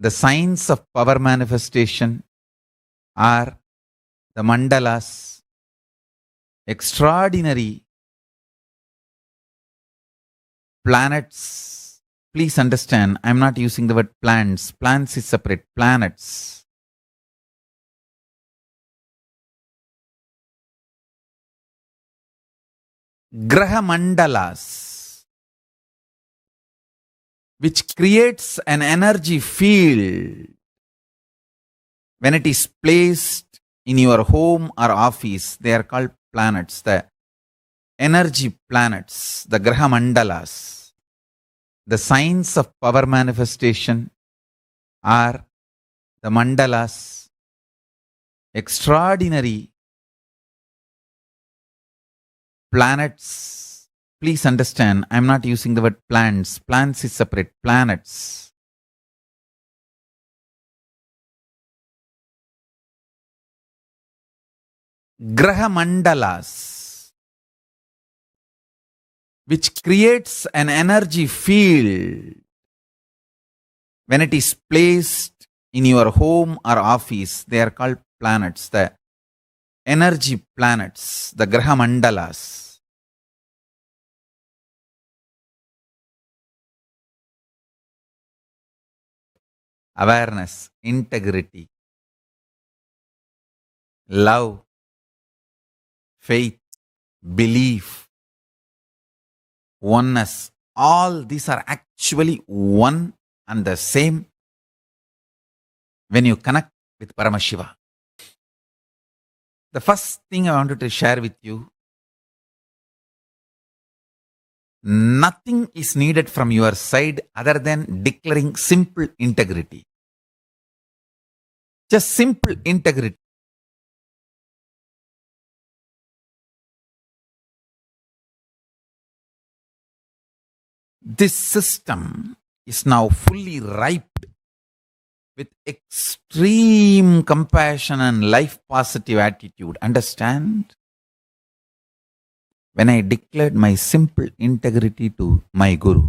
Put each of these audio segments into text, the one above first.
The signs of power manifestation are the mandalas, extraordinary planets. Please understand, I'm not using the word plants. Plants is separate. Planets. Graha mandalas, which creates an energy field when it is placed in your home or office. They are called planets, the energy planets, the graha mandalas. The signs of power manifestation are the mandalas, extraordinary planets. Please understand, I'm not using the word plants. Plants is separate. Planets. Graha mandalas, which creates an energy field when it is placed in your home or office. They are called planets, the energy planets, the graha mandalas. Awareness, integrity, love, faith, belief, oneness. All these are actually one and the same when you connect with Paramashiva. The first thing I wanted to share with you, nothing is needed from your side other than declaring simple integrity. Just simple integrity. This system is now fully ripe with extreme compassion and life positive attitude. Understand? When I declared my simple integrity to my Guru,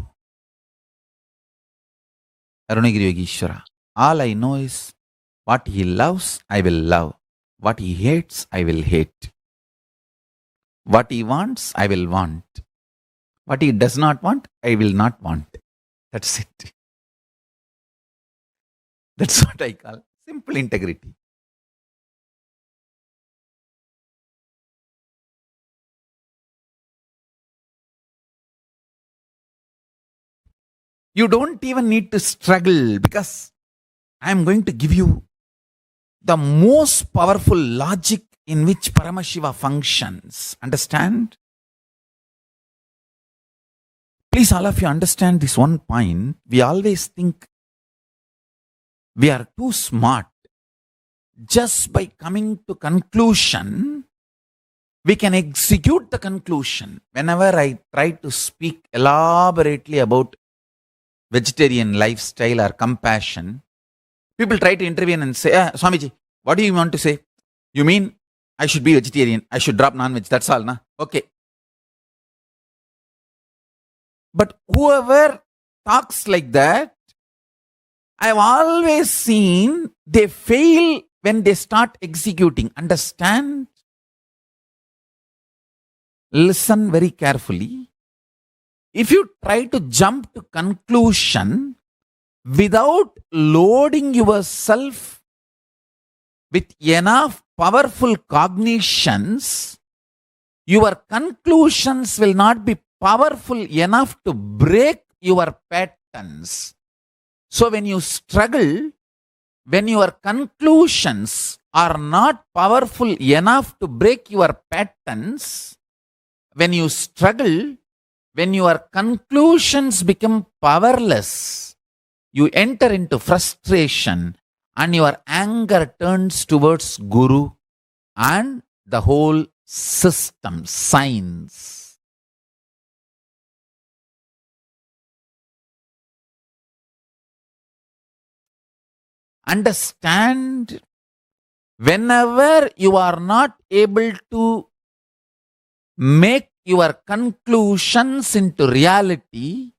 Arunagiri Yogeshwara, all I know is what he loves, I will love. What he hates, I will hate. What he wants, I will want. What he does not want, I will not want. That's it. That's what I call simple integrity. You don't even need to struggle, because I am going to give you the most powerful logic in which Paramashiva functions. Understand? Please, all of you understand this one point. We always think we are too smart. Just by coming to conclusion, we can execute the conclusion. Whenever I try to speak elaborately about vegetarian lifestyle or compassion, people try to intervene and say, Swamiji, what do you want to say? You mean I should be vegetarian, I should drop non-veg, that's all, na? Okay. But whoever talks like that, I've always seen they fail when they start executing. Understand? Listen very carefully. If you try to jump to conclusion without loading yourself with enough powerful cognitions, your conclusions will not be powerful enough to break your patterns. So when you struggle, when your conclusions are not powerful enough to break your patterns, when you struggle, when your conclusions become powerless, you enter into frustration and your anger turns towards Guru and the whole system, science. Understand, whenever you are not able to make your conclusions into reality,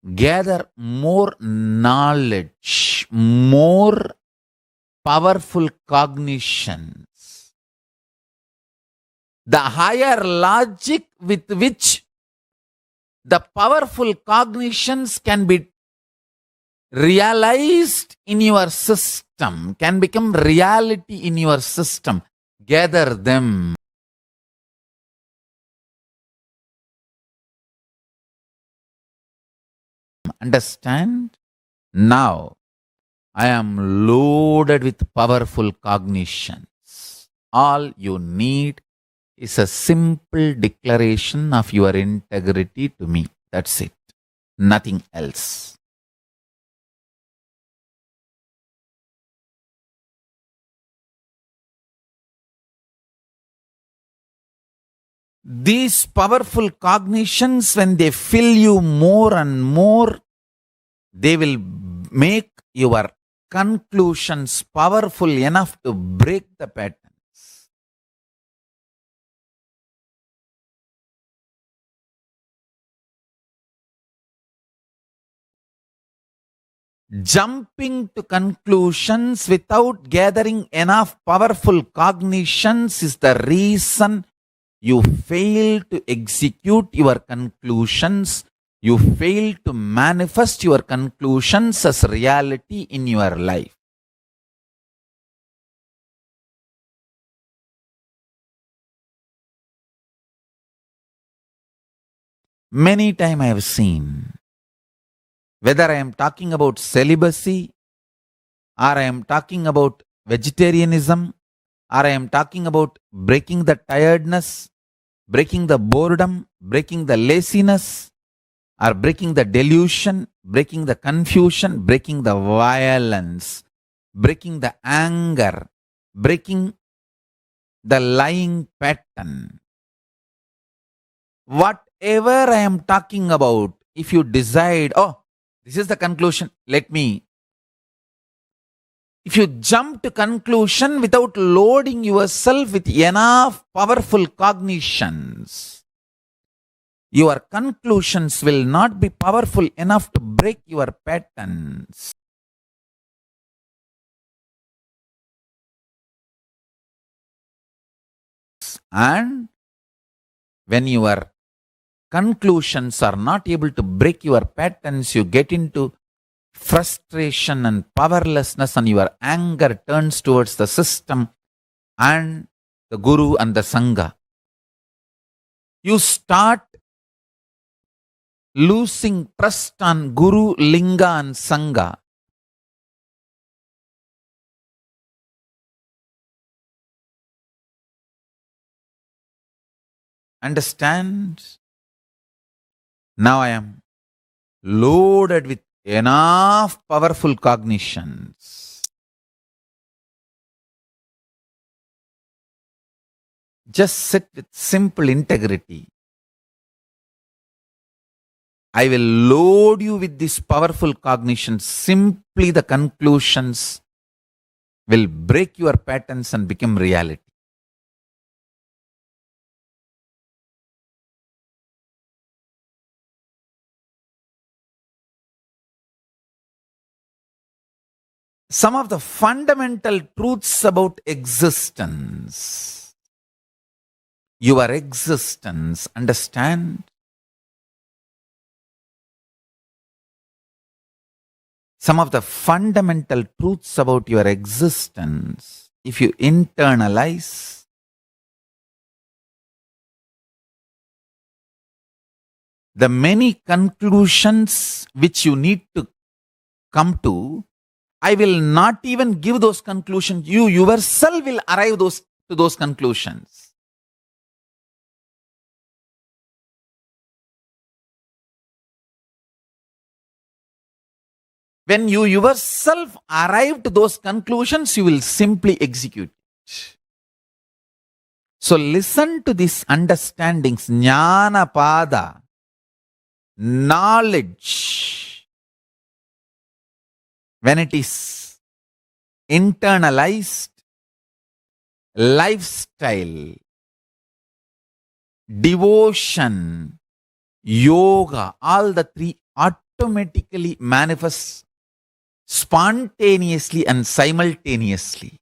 gather more knowledge, more powerful cognitions, the higher logic with which the powerful cognitions can be realized in your system, can become reality in your system. Gather them. Understand? Now, I am loaded with powerful cognitions. All you need is a simple declaration of your integrity to me. That's it. Nothing else. These powerful cognitions, when they fill you more and more, they will make your conclusions powerful enough to break the patterns. Jumping to conclusions without gathering enough powerful cognitions is the reason you fail to execute your conclusions. You fail to manifest your conclusions as reality in your life. Many times I have seen, whether I am talking about celibacy, or I am talking about vegetarianism, or I am talking about breaking the tiredness, breaking the boredom, breaking the laziness, or breaking the delusion, breaking the confusion, breaking the violence, breaking the anger, breaking the lying pattern. Whatever I am talking about, if you decide, oh, this is the conclusion, if you jump to conclusion without loading yourself with enough powerful cognitions, your conclusions will not be powerful enough to break your patterns. And when your conclusions are not able to break your patterns, you get into frustration and powerlessness, and your anger turns towards the system and the Guru and the Sangha. You start losing trust on Guru, Linga, and Sangha. Understand? Now I am loaded with enough powerful cognitions. Just sit with simple integrity. I will load you with this powerful cognition. Simply the conclusions will break your patterns and become reality. Some of the fundamental truths about existence. Your existence, understand? Some of the fundamental truths about your existence, if you internalize, the many conclusions which you need to come to, I will not even give those conclusions. You yourself will arrive to those conclusions. When you yourself arrive to those conclusions, you will simply execute it. So listen to these understandings. Jnana pada, knowledge. When it is internalized, lifestyle, devotion, yoga, all the three automatically manifests spontaneously and simultaneously.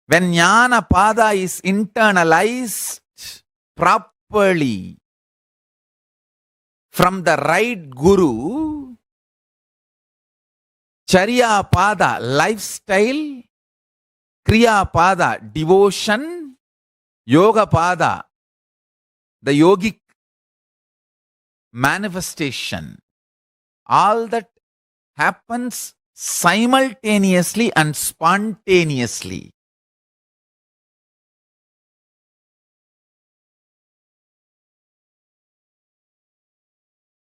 When Jnana Pada is internalized properly from the right Guru, Charya Pada, lifestyle, Kriya Pada, devotion, Yoga Pada, the yogic manifestation, all that happens simultaneously and spontaneously.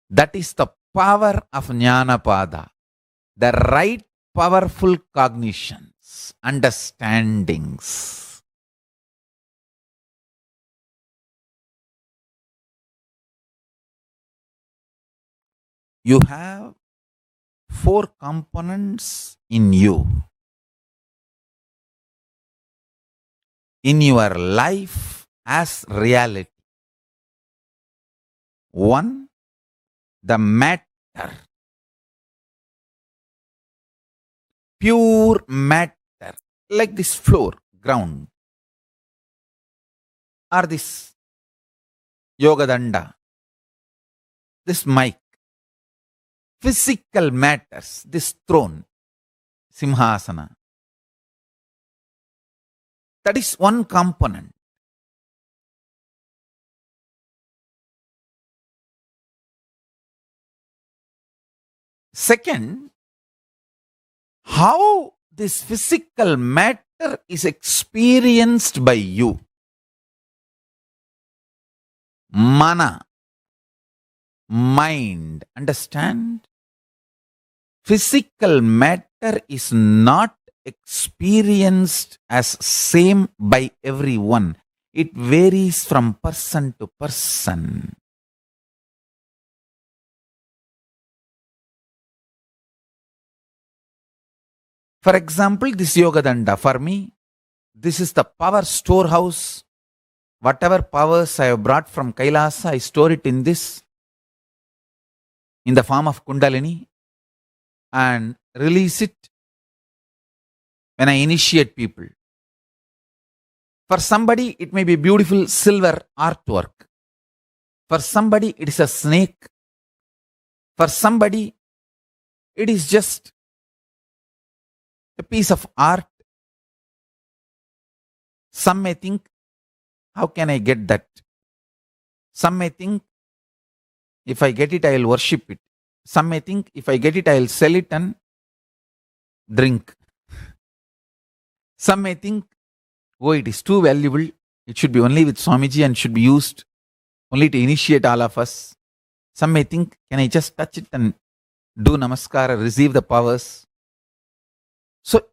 That is the power of Jnanapada, the right powerful cognitions, understandings. You have 4 components in you. In your life as reality. 1, the matter, pure matter, like this floor, ground, or this yoga danda, this mic, physical matters, this throne, simhasana. That is one component. Second, how this physical matter is experienced by you. Mana, mind, understand? Physical matter is not experienced as same by everyone. It varies from person to person. For example, this yoga danda, for me, this is the power storehouse. Whatever powers I have brought from Kailasa, I store it in this, in the form of Kundalini, and release it when I initiate people. For somebody, it may be beautiful silver artwork. For somebody, it is a snake. For somebody, it is just a piece of art. Some may think, how can I get that? Some may think, if I get it, I will worship it. Some may think, if I get it, I will sell it and drink. Some may think, oh, it is too valuable. It should be only with Swamiji and should be used only to initiate all of us. Some may think, can I just touch it and do namaskar, receive the powers? So,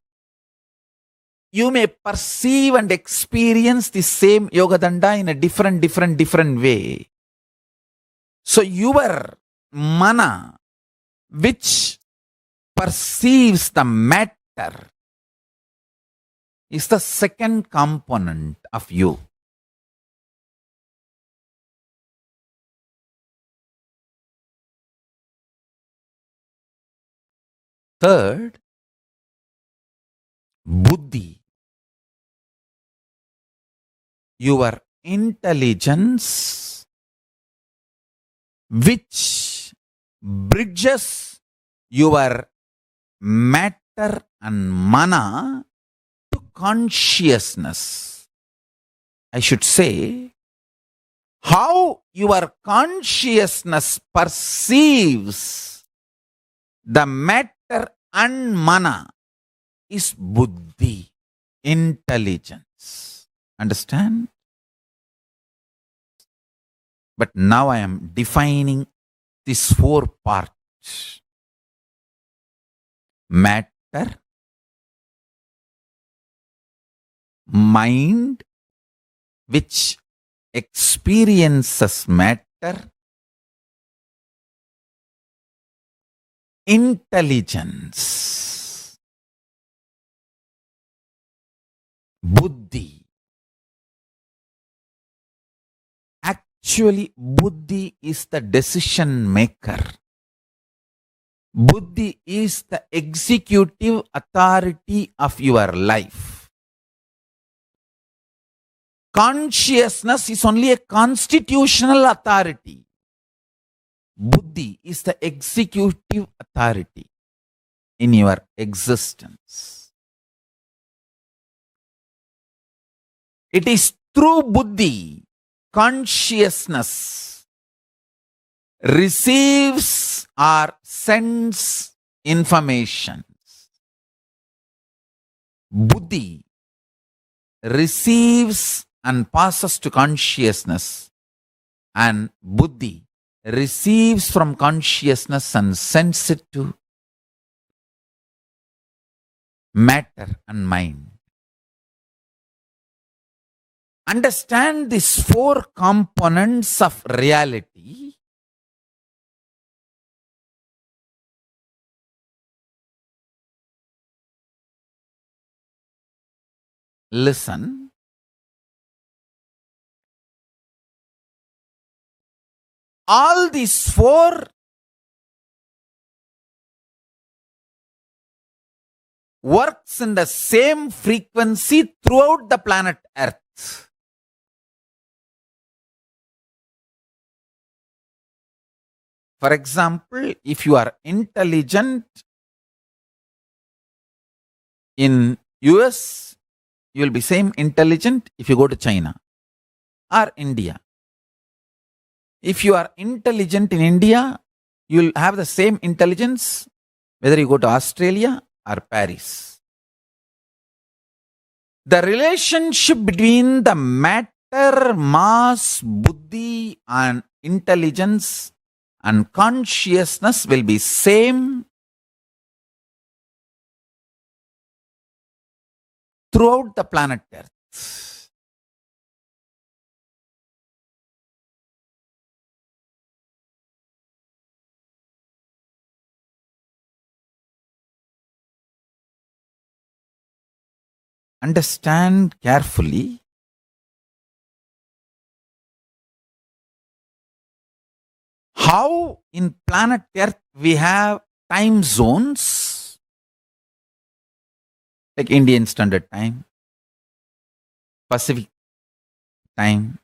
you may perceive and experience the same yoga danda in a different way. So, your mana, which perceives the matter, is the second component of you. Third, buddhi, your intelligence, which bridges your matter and mana to consciousness. I should say, how your consciousness perceives the matter and mana is buddhi, intelligence. Understand? But now I am defining these 4 parts. Matter, mind, which experiences matter, intelligence, buddhi, Actually, Buddhi is the decision maker. Buddhi is the executive authority of your life. Consciousness is only a constitutional authority. Buddhi is the executive authority in your existence. It is through Buddhi, consciousness receives or sends information. Buddhi receives and passes to consciousness, and Buddhi receives from consciousness and sends it to matter and mind. Understand these four components of reality. Listen. All these four works in the same frequency throughout the planet Earth. For example, if you are intelligent in US, you will be same intelligent if you go to China or India. If you are intelligent in India, you will have the same intelligence whether you go to Australia or Paris. The relationship between the matter, mass, buddhi and intelligence and consciousness will be same throughout the planet Earth. Understand carefully. How in planet Earth we have time zones like Indian Standard Time, Pacific Time,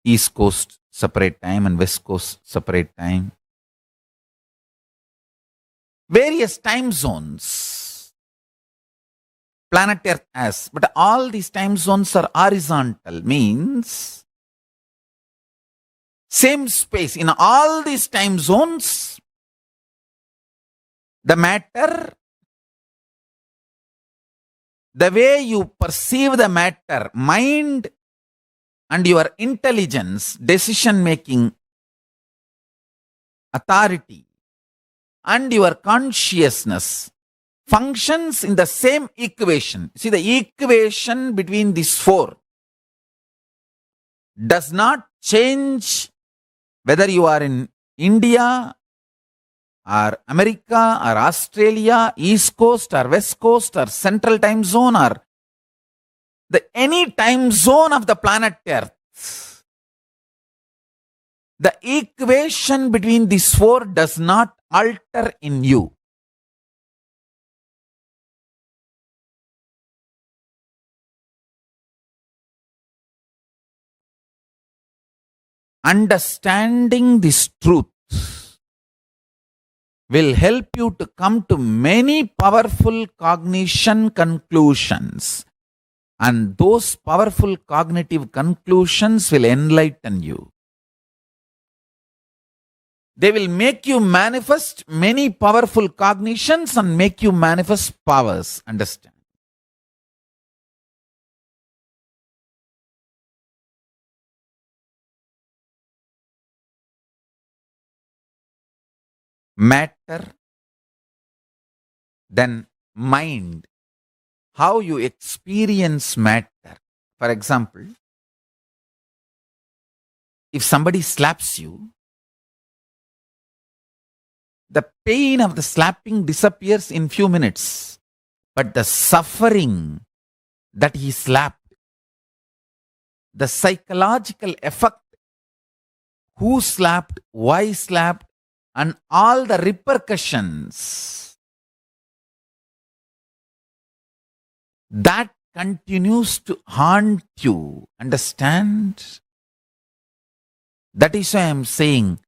East Coast separate time and West Coast separate time. Various time zones planet Earth has, but all these time zones are horizontal, means same space. In all these time zones, the matter, the way you perceive the matter, mind and your intelligence, decision making authority and your consciousness functions in the same equation. See, the equation between these four does not change whether you are in India or America or Australia, East Coast or West Coast or Central Time Zone or any time zone of the planet Earth. The equation between these four does not alter in you. Understanding this truth will help you to come to many powerful cognition conclusions, and those powerful cognitive conclusions will enlighten you. They will make you manifest many powerful cognitions and make you manifest powers. Understand? Matter, then mind, how you experience matter. For example, if somebody slaps you, the pain of the slapping disappears in few minutes, but the suffering that he slapped, the psychological effect, who slapped, why slapped, and all the repercussions, that continues to haunt you. Understand? That is why I am saying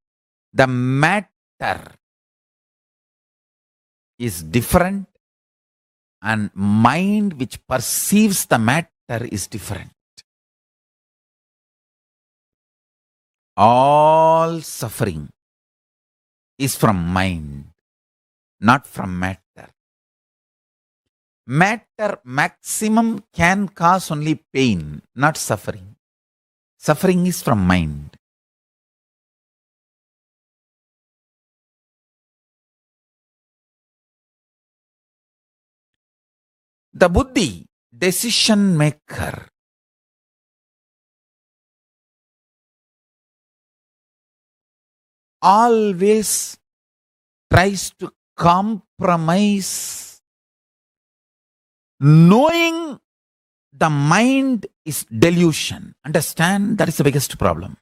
the matter is different and mind which perceives the matter is different. All suffering is from mind, not from matter. Matter maximum can cause only pain, not suffering. Suffering is from mind. The buddhi, decision maker, always tries to compromise, knowing the mind is delusion. Understand? That is the biggest problem.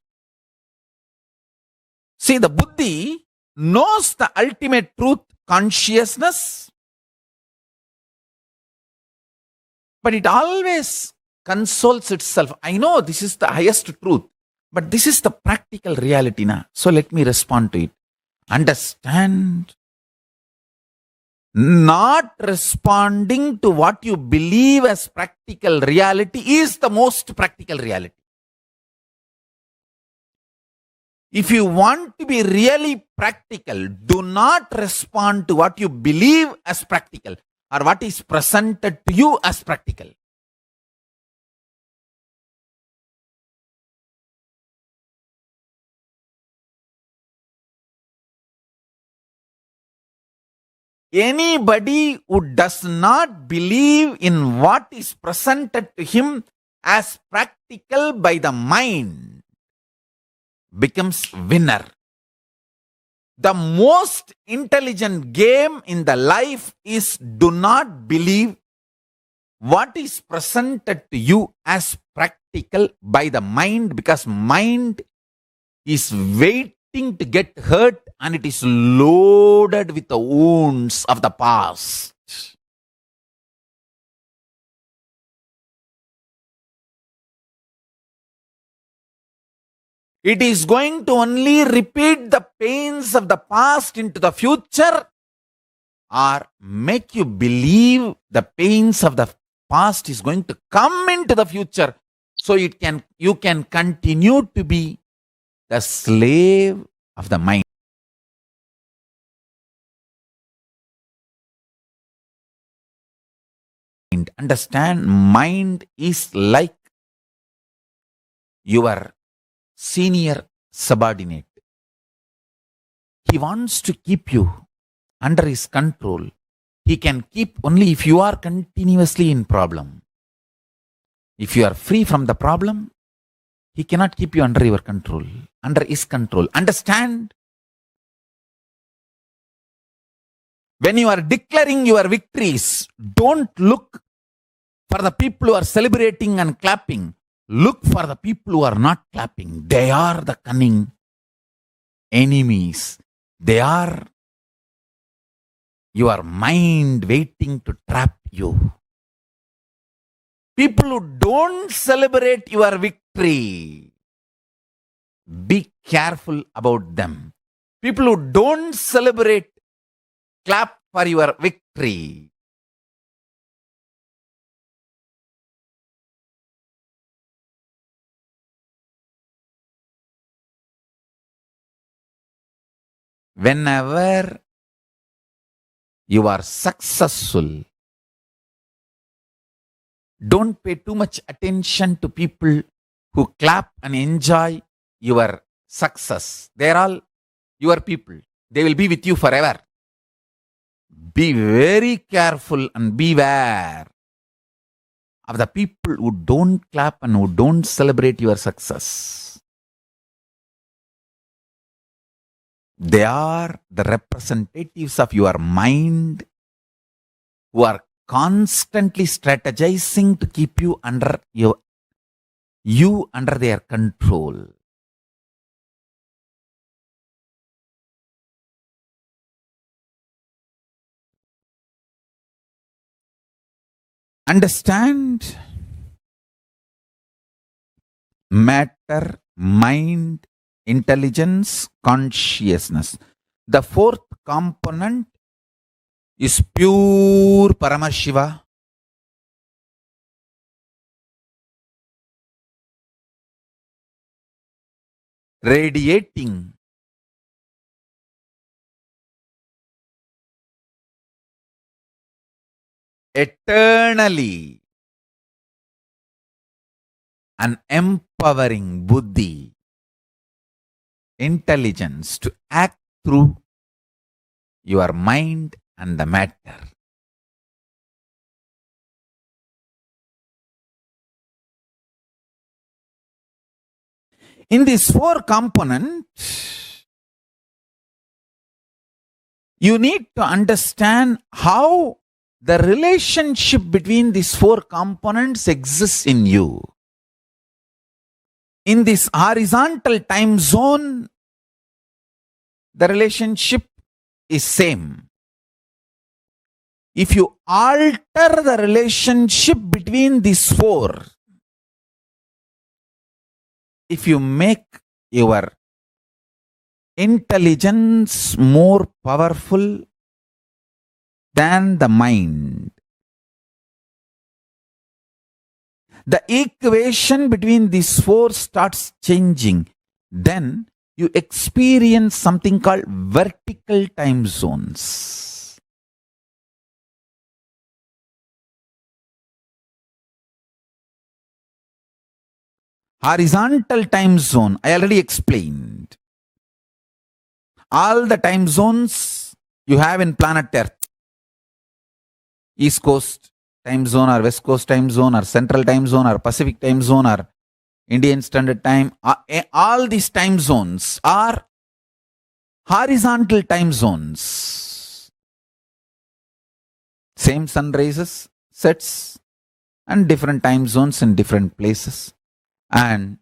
See, the buddhi knows the ultimate truth, consciousness, but it always consoles itself. I know this is the highest truth, but this is the practical reality now. So let me respond to it. Understand? Not responding to what you believe as practical reality is the most practical reality. If you want to be really practical, do not respond to what you believe as practical or what is presented to you as practical. Anybody who does not believe in what is presented to him as practical by the mind becomes winner. The most intelligent game in the life is do not believe what is presented to you as practical by the mind, because mind is waiting to get hurt and it is loaded with the wounds of the past. It is going to only repeat the pains of the past into the future or make you believe the pains of the past is going to come into the future so you can continue to be the slave of the mind. Understand, mind is like your senior subordinate. He wants to keep you under his control. He can keep only if you are continuously in problem. If you are free from the problem, he cannot keep you under your control, under his control. Understand? When you are declaring your victories, don't look for the people who are celebrating and clapping. Look for the people who are not clapping. They are the cunning enemies. They are your mind waiting to trap you. People who don't celebrate your victory, be careful about them. People who don't celebrate, clap for your victory. Whenever you are successful, don't pay too much attention to people who clap and enjoy your success. They are all your people. They will be with you forever. Be very careful and beware of the people who don't clap and who don't celebrate your success. They are the representatives of your mind who are constantly strategizing to keep you under you under their control. Understand matter, mind, intelligence, consciousness. The fourth component is pure Paramashiva, radiating eternally and empowering buddhi, intelligence to act through your mind and the matter. In these four components, you need to understand how the relationship between these four components exists in you. In this horizontal time zone, the relationship is same. If you alter the relationship between these four, if you make your intelligence more powerful than the mind, the equation between these four starts changing. Then you experience something called vertical time zones. Horizontal time zone, I already explained. All the time zones you have in planet Earth, East Coast time zone or West Coast time zone or Central time zone or Pacific time zone or Indian Standard Time, all these time zones are horizontal time zones. Same sun rises, sets, and different time zones in different places. And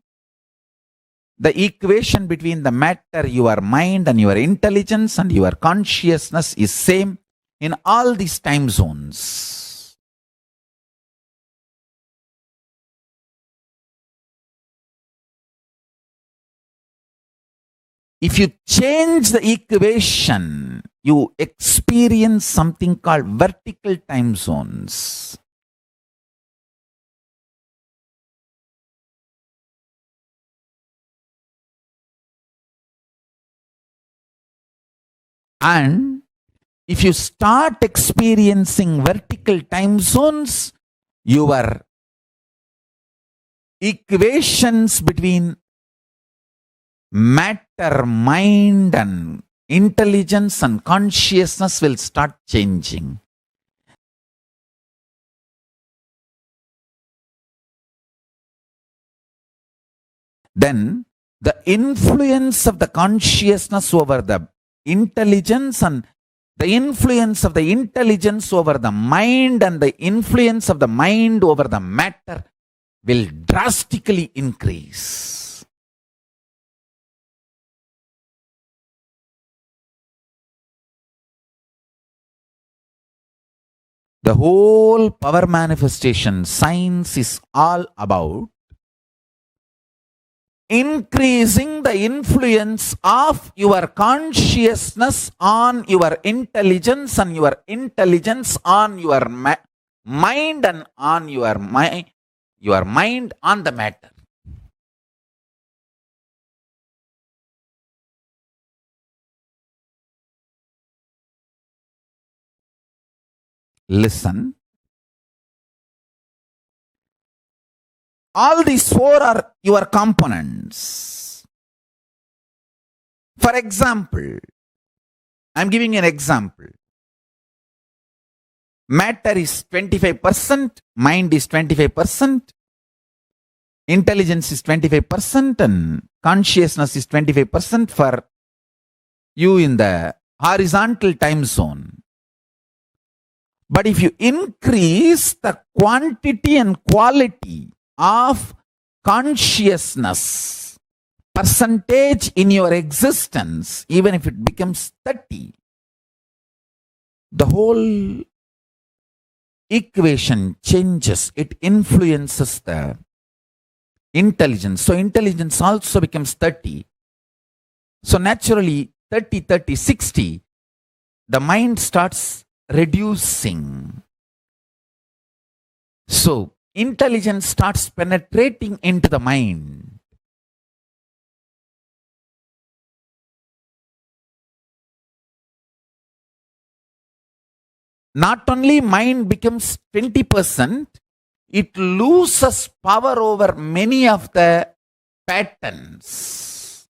the equation between the matter, your mind, and your intelligence and your consciousness is same in all these time zones. If you change the equation, you experience something called vertical time zones. And if you start experiencing vertical time zones, your equations between matter, mind, and intelligence and consciousness will start changing. Then the influence of the consciousness over the intelligence and the influence of the intelligence over the mind and the influence of the mind over the matter will drastically increase. The whole power manifestation science is all about increasing the influence of your consciousness on your intelligence and your intelligence on your mind and on your mind on the matter. Listen. All these four are your components. For example, I'm giving an example. Matter is 25%, mind is 25%, intelligence is 25%, and consciousness is 25% for you in the horizontal time zone. But if you increase the quantity and quality of consciousness percentage in your existence, even if it becomes 30, the whole equation changes. It influences the intelligence. So intelligence also becomes 30. So naturally 30, 30, 60, the mind starts reducing. So intelligence starts penetrating into the mind. Not only mind becomes 20%, it loses power over many of the patterns.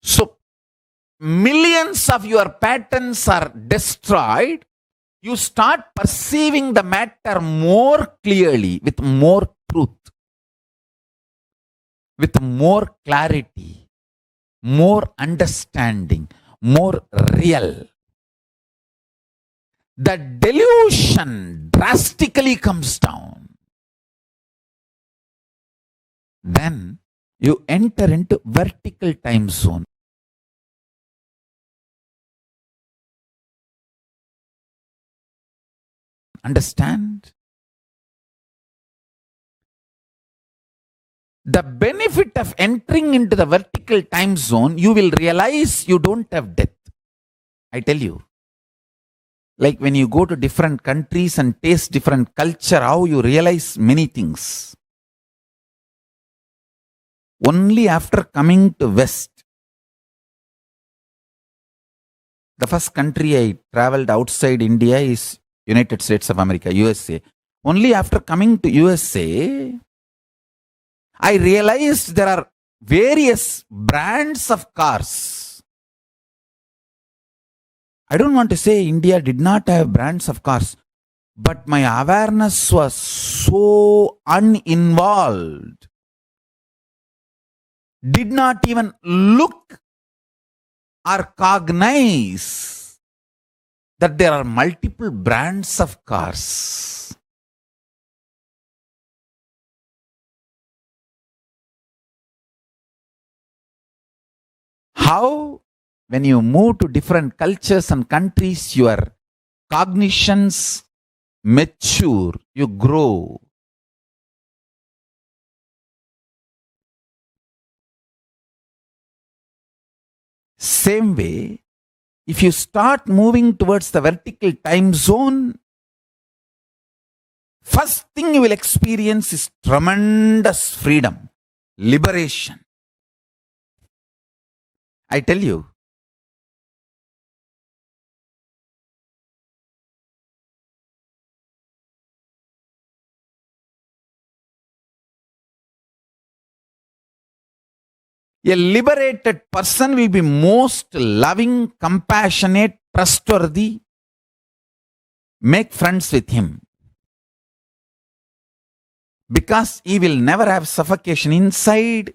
So millions of your patterns are destroyed. You start perceiving the matter more clearly, with more truth, with more clarity, more understanding, more real. The delusion drastically comes down. Then you enter into vertical time zone. Understand? The benefit of entering into the vertical time zone, you will realize you don't have death. I tell you. Like when you go to different countries and taste different culture, how you realize many things. Only after coming to West, the first country I traveled outside India is United States of America, USA. Only after coming to USA, I realized there are various brands of cars. I don't want to say India did not have brands of cars, but my awareness was so uninvolved. Did not even look or cognize that there are multiple brands of cars. How, when you move to different cultures and countries, your cognitions mature, you grow. Same way, if you start moving towards the vertical time zone, first thing you will experience is tremendous freedom, liberation. I tell you. A liberated person will be most loving, compassionate, trustworthy. Make friends with him. Because he will never have suffocation inside.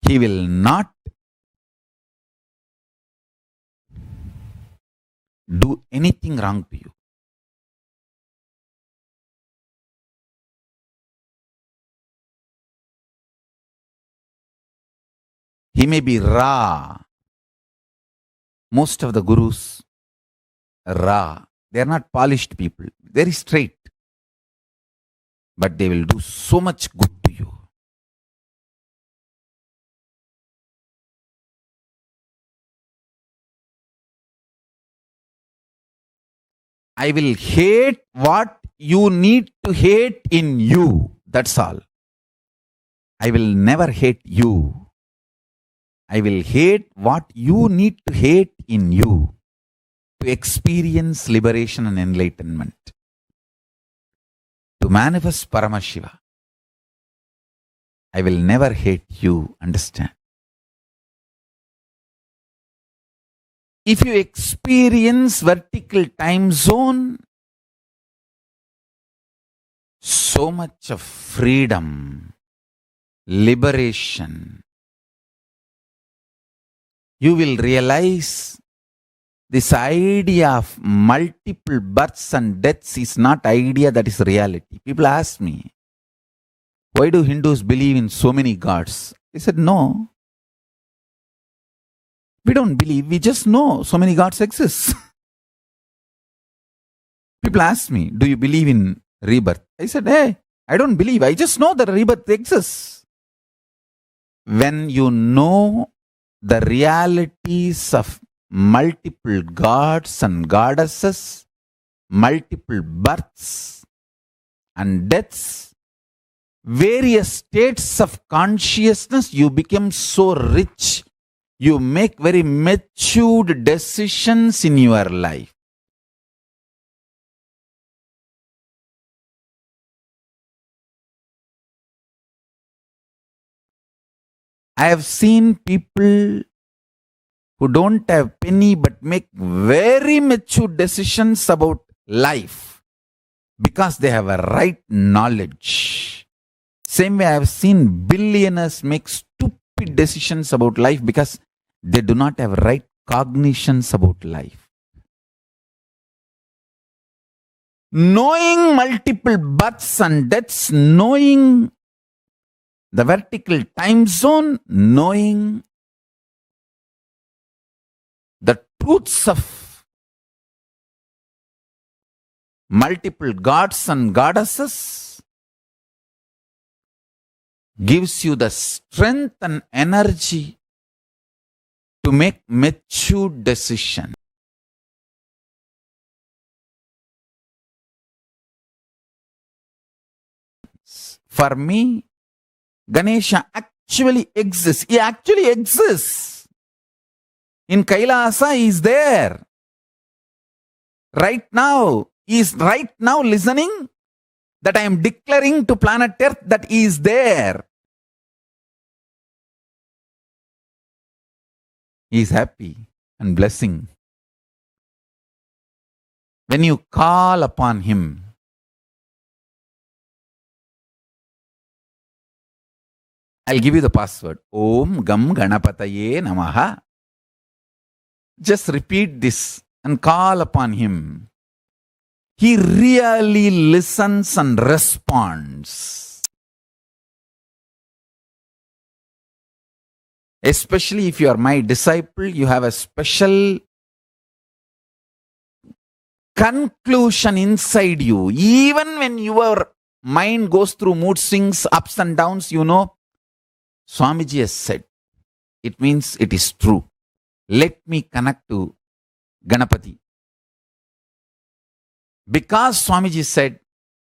He will not do anything wrong to you. He may be raw. Most of the gurus, raw. They are not polished people. Very straight. But they will do so much good to you. I will hate what you need to hate in you. That's all. I will never hate you. I will hate what you need to hate in you to experience liberation and enlightenment. To manifest Paramashiva. I will never hate you. Understand? If you experience vertical time zone, so much of freedom, liberation, you will realize this idea of multiple births and deaths is not idea that is reality. People ask me, why do Hindus believe in so many gods? I said, no. We don't believe, we just know so many gods exist. People ask me, do you believe in rebirth? I said, hey, I don't believe, I just know that rebirth exists. When you know the realities of multiple gods and goddesses, multiple births and deaths, various states of consciousness, you become so rich. You make very matured decisions in your life. I have seen people who don't have penny but make very mature decisions about life because they have a right knowledge. Same way I have seen billionaires make stupid decisions about life because they do not have right cognitions about life. Knowing multiple births and deaths, knowing the vertical time zone, knowing the truths of multiple gods and goddesses gives you the strength and energy to make mature decisions. For me, Ganesha actually exists. He actually exists. In Kailasa, he is there. Right now, he is right now listening that I am declaring to planet Earth that he is there. He is happy and blessing. When you call upon him, I'll give you the password. Om Gam Ganapataye Namaha. Just repeat this and call upon him. He really listens and responds. Especially if you are my disciple, you have a special conclusion inside you. Even when your mind goes through mood swings, ups and downs, you know, Swamiji has said, it means it is true. Let me connect to Ganapati. Because Swamiji said,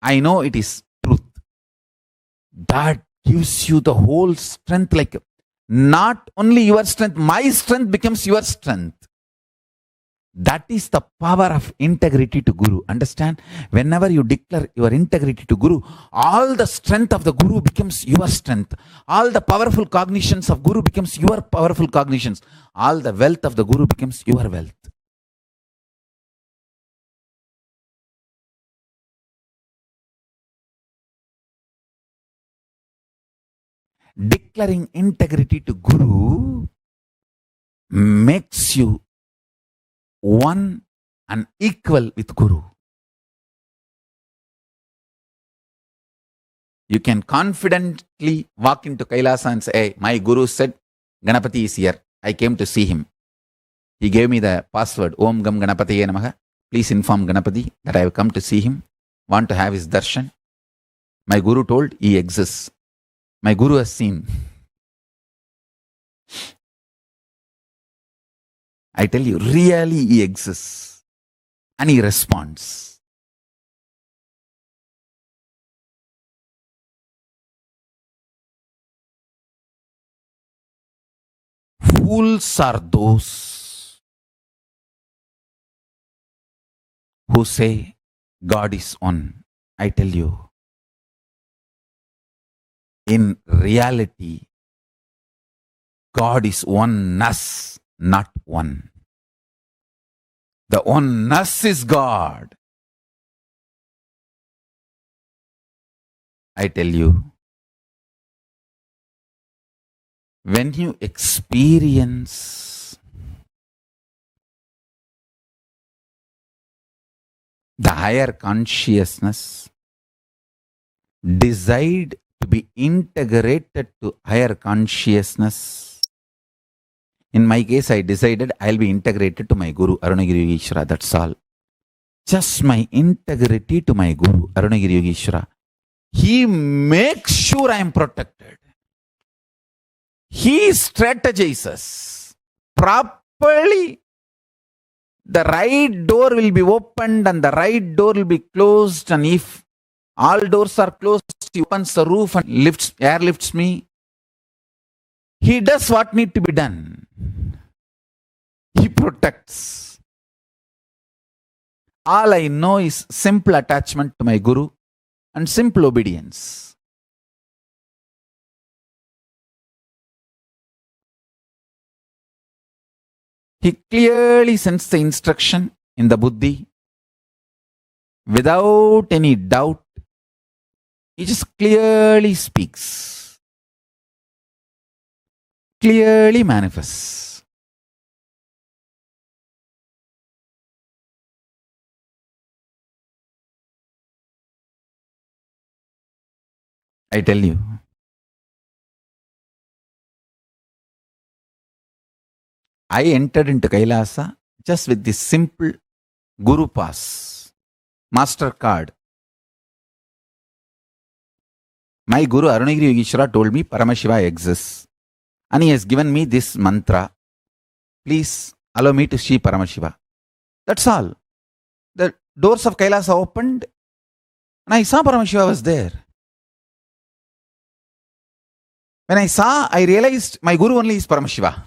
I know it is truth. That gives you the whole strength, like not only your strength, my strength becomes your strength. That is the power of integrity to Guru. Understand? Whenever you declare your integrity to Guru, all the strength of the Guru becomes your strength. All the powerful cognitions of Guru becomes your powerful cognitions. All the wealth of the Guru becomes your wealth. Declaring integrity to Guru makes you one and equal with Guru. You can confidently walk into Kailasa and say, hey, my Guru said Ganapati is here. I came to see him. He gave me the password, Om Gam Ganapatiye Namaha. Please inform Ganapati that I have come to see him, want to have his darshan. My Guru told he exists. My Guru has seen. I tell you, really he exists. And he responds. Fools are those who say God is one. I tell you, in reality, God is oneness, not one. The oneness is God. I tell you, when you experience The higher consciousness decide to be integrated to higher consciousness. In my case, I decided I'll be integrated to my Guru, Arunagiri Yogeshwara. That's all. Just my integrity to my Guru, Arunagiri Yogeshwara. He makes sure I am protected. He strategizes properly. The right door will be opened and the right door will be closed. And if all doors are closed, he opens the roof and airlifts me. He does what need to be done. He protects. All I know is simple attachment to my Guru and simple obedience. He clearly sends the instruction in the buddhi without any doubt. He just clearly speaks, clearly manifests. I tell you, I entered into Kailasa just with this simple Guru Pass, Master Card. My Guru Arunagiri Yogeshwara told me Paramashiva exists and he has given me this mantra. Please allow me to see Paramashiva. That's all. The doors of Kailasa opened and I saw Paramashiva was there. When I saw, I realized my Guru only is Paramashiva.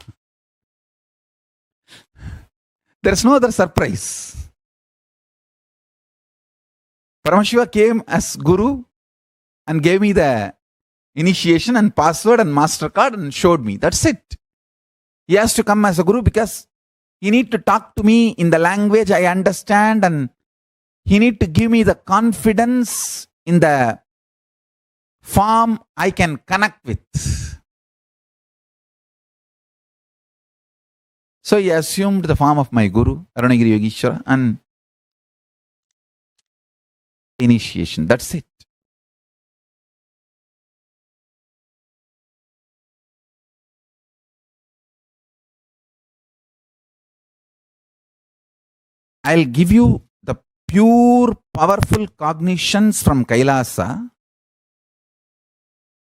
There is no other surprise. Paramashiva came as Guru and gave me the initiation and password and MasterCard and showed me. That's it. He has to come as a Guru because he need to talk to me in the language I understand and he need to give me the confidence in the form I can connect with. So he assumed the form of my Guru, Arunagiri Yogeshwara, and initiation. That's it. I'll give you the pure, powerful cognitions from Kailasa,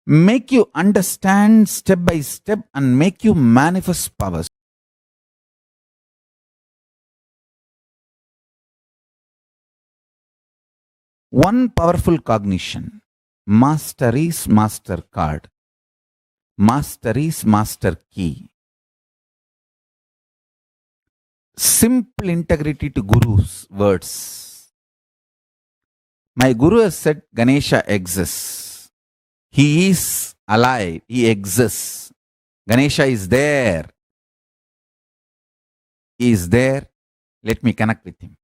make you understand step by step and make you manifest powers. One powerful cognition. Master is master card. Master is master key. Simple integrity to Guru's words. My Guru has said Ganesha exists. He is alive. He exists. Ganesha is there. He is there. Let me connect with him.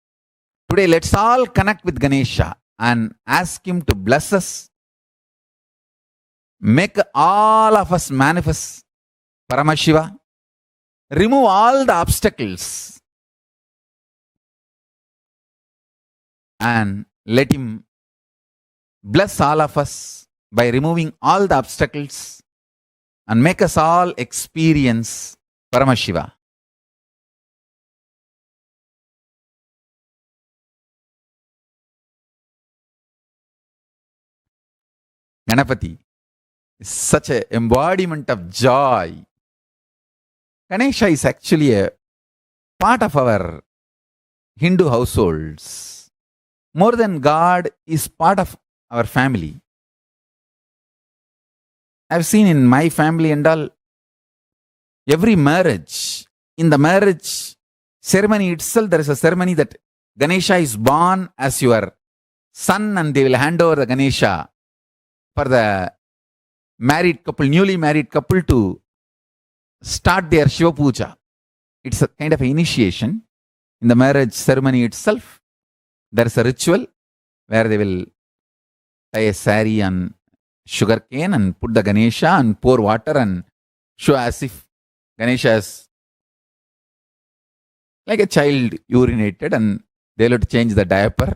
Today, let's all connect with Ganesha and ask him to bless us. Make all of us manifest Paramashiva. Remove all the obstacles. And let him bless all of us by removing all the obstacles and make us all experience Paramashiva. Ganapati is such an embodiment of joy. Ganesha is actually a part of our Hindu households. More than God, is part of our family. I've seen in my family and all, every marriage, in the marriage ceremony itself, there is a ceremony that Ganesha is born as your son and they will hand over the Ganesha for the married couple, newly married couple to start their Shiva Puja. It's a kind of an initiation. In the marriage ceremony itself, there is a ritual where they will tie a sari on sugar cane and put the Ganesha and pour water and show as if Ganesha is like a child urinated and They'll have to change the diaper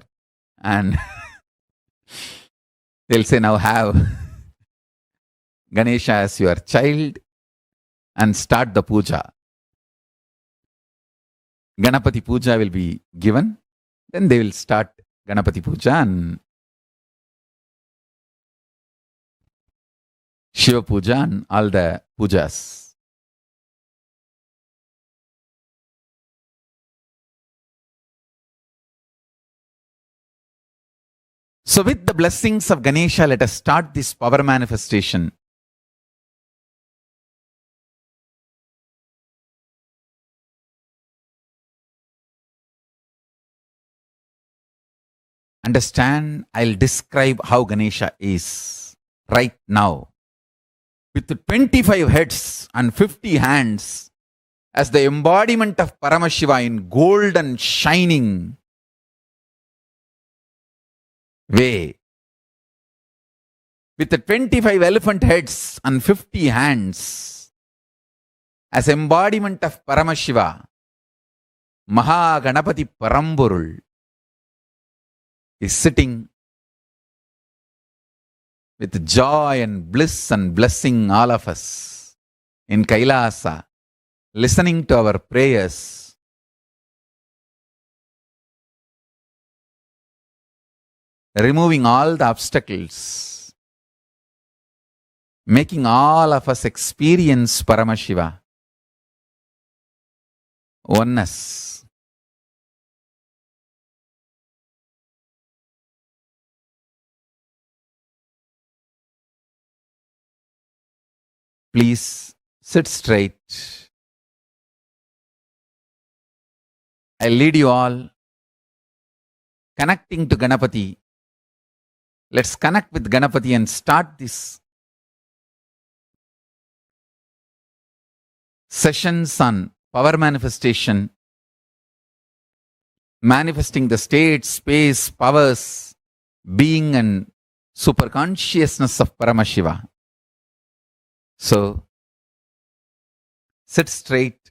and they'll say, now have Ganesha as your child and start the puja. Ganapati puja will be given. Then they will start Ganapati puja and Shiva puja and all the pujas. So with the blessings of Ganesha, let us start this power manifestation. Understand, I'll describe how Ganesha is right now. With 25 heads and 50 hands as the embodiment of Paramashiva in gold and shining way. With 25 elephant heads and 50 hands as embodiment of Paramashiva, Mahaganapati Paramburul is sitting with joy and bliss and blessing all of us in Kailasa, listening to our prayers. Removing all the obstacles, making all of us experience Paramashiva, oneness. Please sit straight. I'll lead you all connecting to Ganapati. Let's connect with Ganapati and start this sessions on power manifestation, manifesting the state, space, powers, being and superconsciousness of Paramashiva. So, sit straight,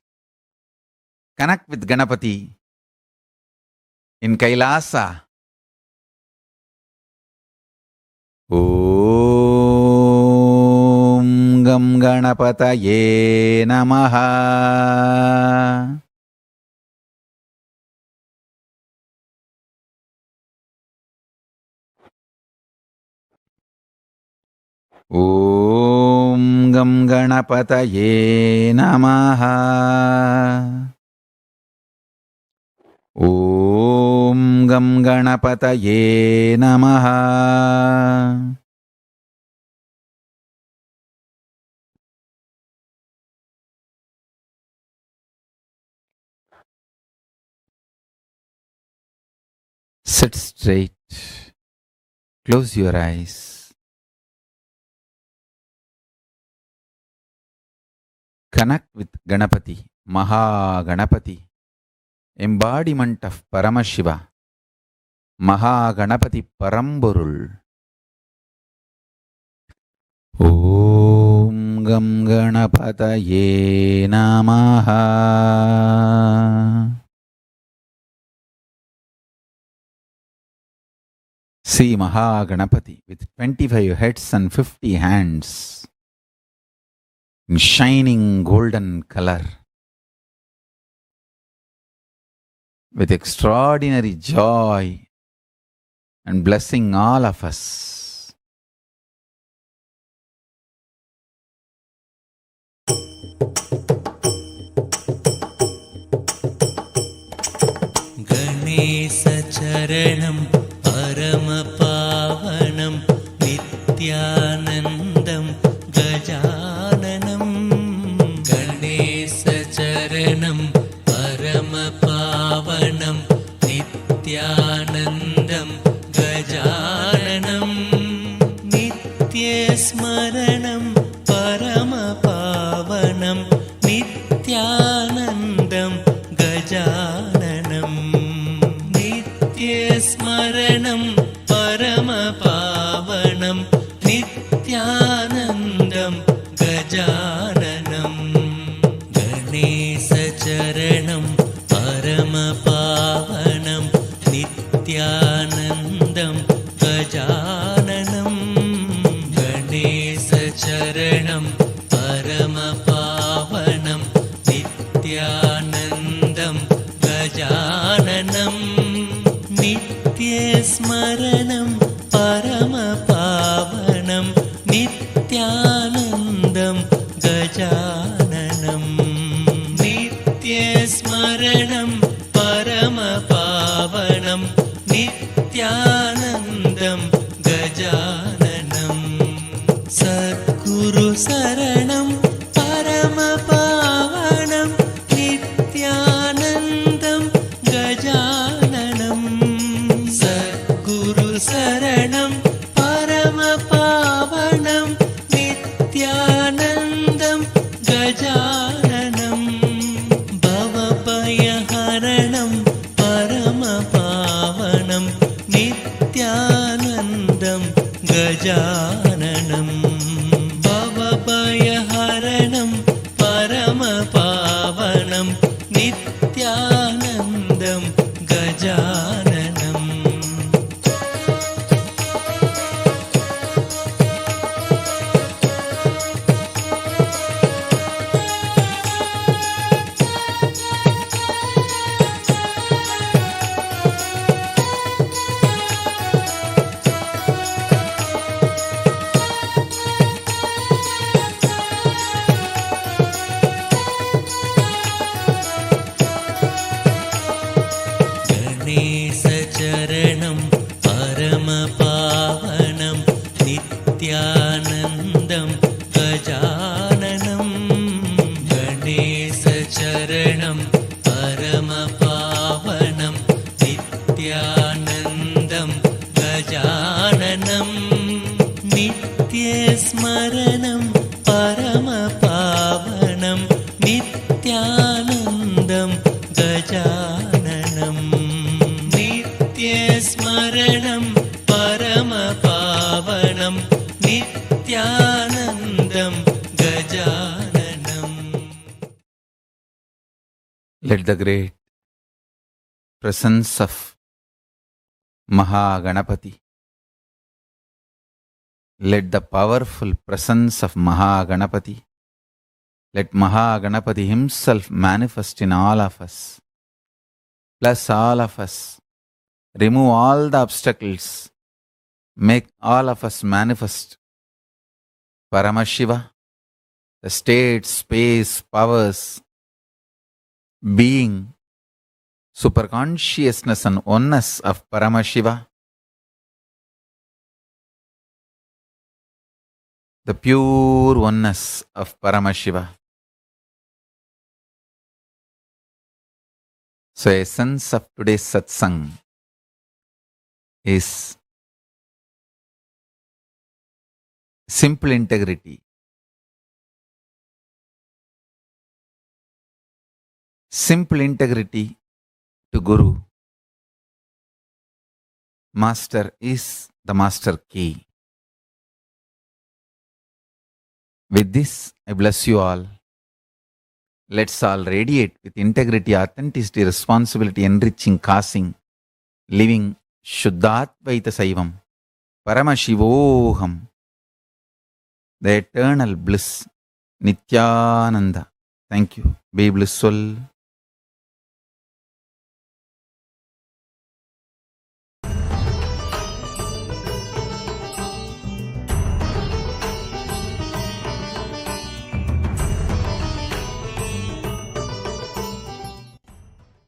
connect with Ganapati in Kailasa. Om Gam Ganapataye Namaha. Om Gam Ganapataye Namaha. Om Gam Ganapataye Namaha. Sit straight. Close your eyes. Connect with Ganapati, Mahaganapati, embodiment of Paramashiva, Mahaganapati Paramburul. Om Gam Ganapataye Namaha. See Mahaganapati with 25 heads and 50 hands in shining golden color, with extraordinary joy and blessing all of us. Ganesha Charanam Paramapavanam Nityanandam Gajananam. Ganesha Charanam Paramapavanam Nityanandam Gajananam. Nityasmaranam Paramapavanam Nityanandam Gajananam. Nityasmaranam Paramapavanam Nityanandam Gajananam. Ganesha Charanam Paramapavanam नित्यानन्दं गजाननं गणेशचरणं परमपावनं नित्यानन्दं गजाननं नित्यस्मरणं परमपावनं नित्यानन्दं गजाननं नित्यस्मरणं परमपावनं नित्यानन्दं गजाननं सद्गुरुशरणं परमपावनं नित्यानन्दं गजाननं सद्गुरुशरणं परमपावनं नित्यानन्दं गजाननं भवभयहरणं परमपावनं नित्यानन्दं गजाननं भवभयहरणं परमपावनं नित्यानन्दं गजाननं गणेशचरणं परमपावनं नित्यानन्दं गजाननं गणेशचरणं परमपावनं नित्यानन्दं गजाननं नित्यस्मरणं परमपावनं नित्यानन्दं गजाननं नित्यस्मरणं परमपावनं नित्यानन्दं गजाननं Let the great presence of Mahaganapati, let the powerful presence of Mahaganapati, let Mahaganapati himself manifest in all of us, bless all of us, remove all the obstacles, make all of us manifest Paramashiva, the state, space, powers, being, superconsciousness and oneness of Paramashiva, the pure oneness of Paramashiva. So, essence of today's Satsang is simple integrity. Simple integrity to Guru. Master is the master key. With this, I bless you all. Let's all radiate with integrity, authenticity, responsibility, enriching, causing, living Shuddhatvaita Saivam, Paramashivoham, the eternal bliss, Nityananda. Thank you. Be blissful.